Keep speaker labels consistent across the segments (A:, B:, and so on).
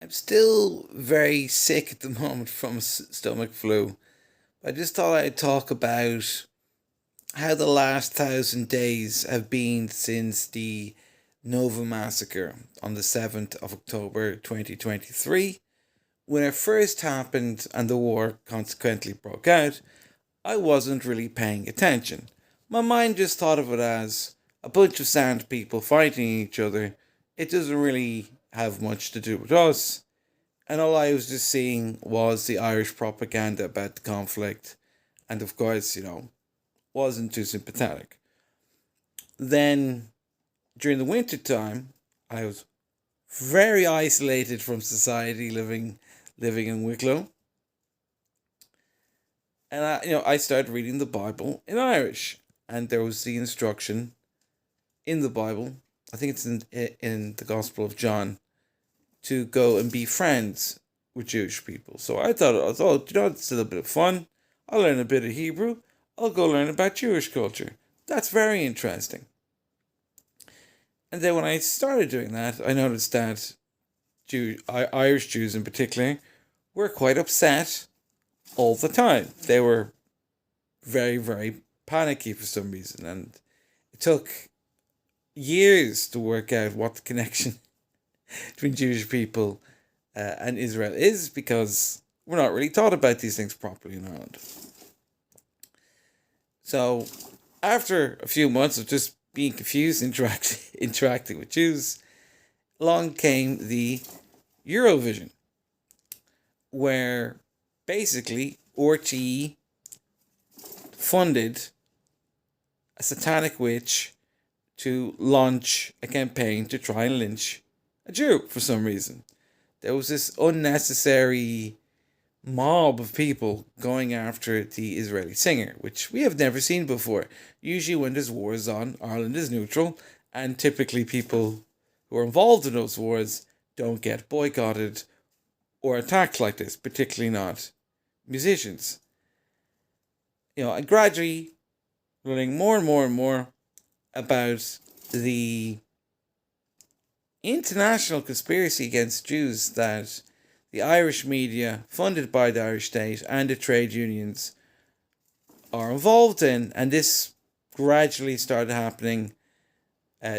A: I'm still very sick at the moment from a stomach flu. I just thought I'd talk about how the last 1,000 days have been since the Nova Massacre on the 7th of October 2023. When it first happened and the war consequently broke out, I wasn't really paying attention. My mind just thought of it as a bunch of sand people fighting each other. It doesn't really have much to do with us. And all I was just seeing was the Irish propaganda about the conflict. And of course, wasn't too sympathetic. Then, during the winter time, I was very isolated from society, living in Wicklow. And I started reading the Bible in Irish. And there was the instruction in the Bible, I think it's in the Gospel of John, to go and be friends with Jewish people. So I thought, it's a little bit of fun. I'll learn a bit of Hebrew. I'll go learn about Jewish culture. That's very interesting. And then when I started doing that, I noticed that Irish Jews in particular were quite upset all the time. They were very, very panicky for some reason. And it took years to work out what the connection between Jewish people and Israel is, because we're not really taught about these things properly in Ireland. So, after a few months of just being confused, interacting with Jews, along came the Eurovision, where basically RTE funded a satanic witch to launch a campaign to try and lynch a Jew for some reason. There was this unnecessary mob of people going after the Israeli singer, which we have never seen before. Usually when there's wars on, Ireland is neutral, and typically people who are involved in those wars don't get boycotted or attacked like this, particularly not musicians. And gradually learning more and more and more about the international conspiracy against Jews that the Irish media, funded by the Irish state, and the trade unions are involved in. And this gradually started happening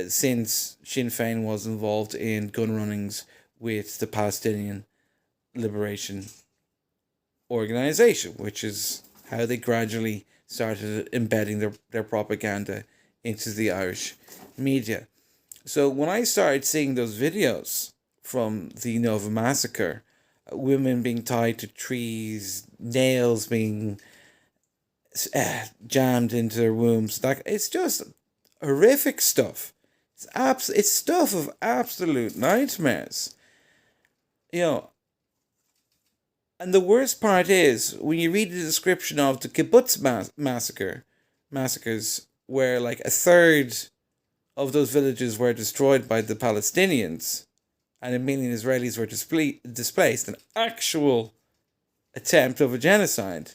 A: since Sinn Féin was involved in gun runnings with the Palestinian Liberation Organization, which is how they gradually started embedding their propaganda into the Irish media. So when I started seeing those videos from the Nova Massacre, women being tied to trees, nails being jammed into their wombs, like, it's just horrific stuff. It's stuff of absolute nightmares. And the worst part is when you read the description of the kibbutz massacres, where like a third of those villages were destroyed by the Palestinians, and 1 million Israelis were displaced, an actual attempt of a genocide.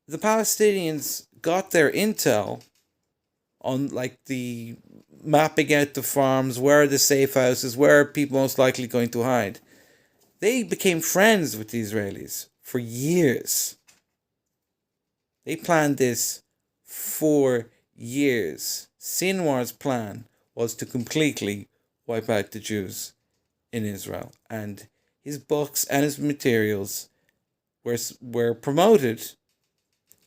A: The Palestinians got their intel on like the mapping out the farms, where are the safe houses, where are people most likely going to hide. They became friends with the Israelis for years. They planned this for years. Sinwar's plan was to completely wipe out the Jews in Israel, and his books and his materials were promoted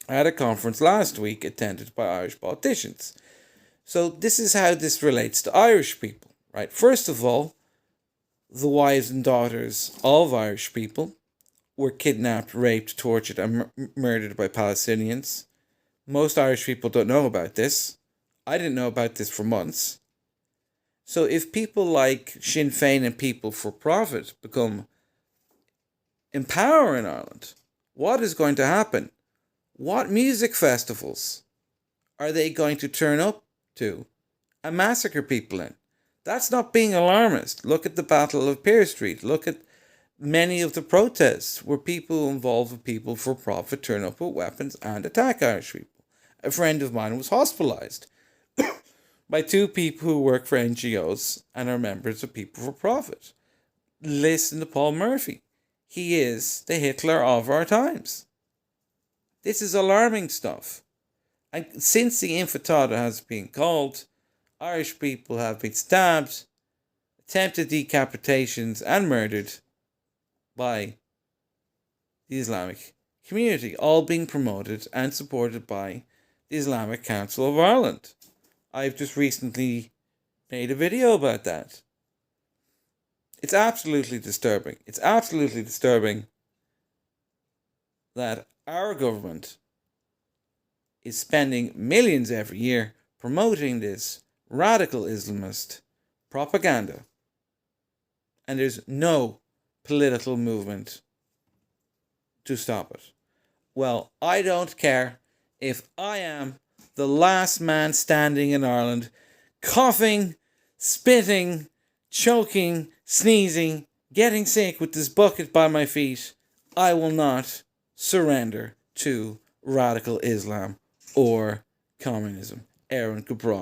A: at a conference last week attended by Irish politicians. So this is how this relates to Irish people, right? First of all, the wives and daughters of Irish people were kidnapped, raped, tortured, and murdered by Palestinians. Most Irish people don't know about this. I didn't know about this for months. So if people like Sinn Féin and People for Profit become in power in Ireland, what is going to happen? What music festivals are they going to turn up to and massacre people in? That's not being alarmist. Look at the Battle of Pear Street. Look at many of the protests where people involved with People for Profit turn up with weapons and attack Irish people. A friend of mine was hospitalised by two people who work for NGOs and are members of People for Profit. listen to Paul Murphy. He is the Hitler of our times. This is alarming stuff. And since the Intifada has been called, Irish people have been stabbed, attempted decapitations, and murdered by the Islamic community, all being promoted and supported by the Islamic Council of Ireland. I've just recently made a video about that. It's absolutely disturbing. It's absolutely disturbing that our government is spending millions every year promoting this radical Islamist propaganda. And there's no political movement to stop it. Well, I don't care if I am the last man standing in Ireland, coughing, spitting, choking, sneezing, getting sick with this bucket by my feet. I will not surrender to radical Islam or communism. Aaron Cabral.